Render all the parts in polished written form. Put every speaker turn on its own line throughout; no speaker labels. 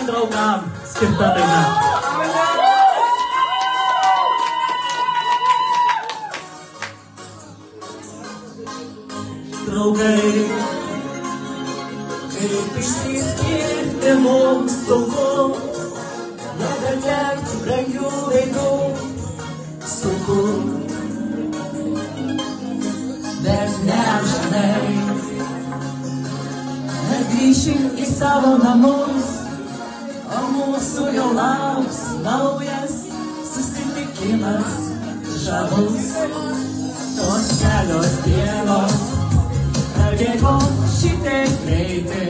draugam skirta daina. Draugai, kaip išsiskirti mums sunku, nebetekti brangių veidų sunku, bet neamžinai mes grįšim į savo namus, o mūsų jau lauks naujas susitikimas žavus. Tos kelios dienos prabėgo šitaip greitai,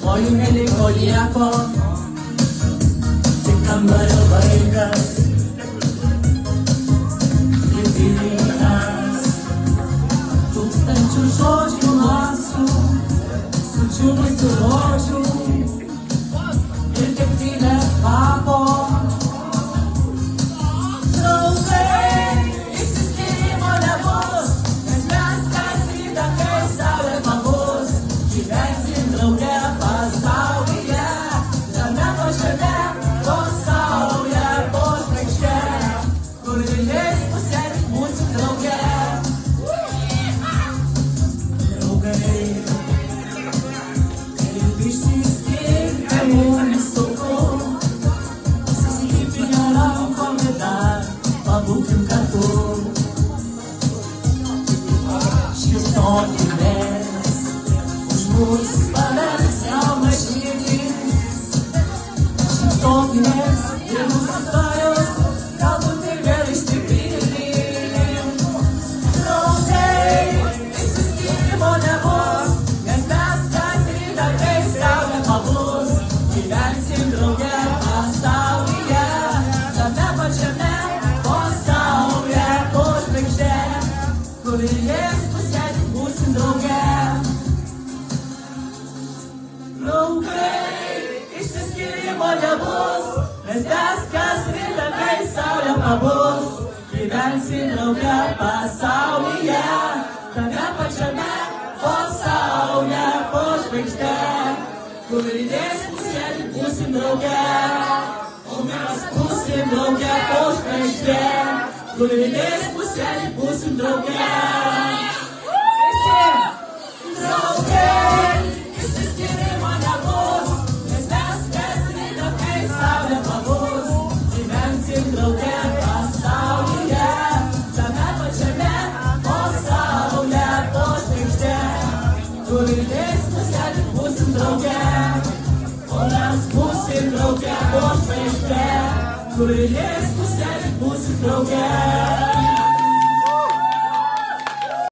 o jų neliko nieko, tik kambario vaikas ir vynas. Tūkstančių žodžių masų, sudžiūvusių rožių ir degtinė kvapo. Draugai, išsiskyrimo nebus, nes mes kas rytą, kai saulė pabus, gyvensim drauge pasaulyje, tame pačiame pasaulyje, po žvaigžde, kur vėliais pusės mūsų drauge. Draugai, kaip išsiskirti mums sunku, susikibinę rankomis dar pabūkim kartu. Šypsokimės, už mus pavers jauną širdį. Šypsokimės ir mūsų svajos galbūt ir vėl išsipildys. Draugai, išsiskyrimo nebus, nes mes kas rytą, kai saulė pabus, gyvensim drauge pasaulyje, tame pačiame pasaulyje, po žvaigžde, kur vėliais pusės būsim drauge. Draugai, išsiskyrimo nebus, nes mes kas rytą, kai saulė pabus, gyvensim drauge pasaulyje, tame pačiame pasaulyje, po žvaigžde, kur vėliais pusės būsim drauge. O mes būsim drauge po žvaigžde, kur vėliais pusės būsim drauge. Draugai, išsiskyrimo nebus, nes mes kas rytą, kai saulė pabus, gyvensim drauge pasaulyje, tame pačiame pasaulyje, po žvaigžde, kur vėliais pusės būsim drauge. O mes būsim drauge po žvaigžde, kur vėliais pusės būsim drauge.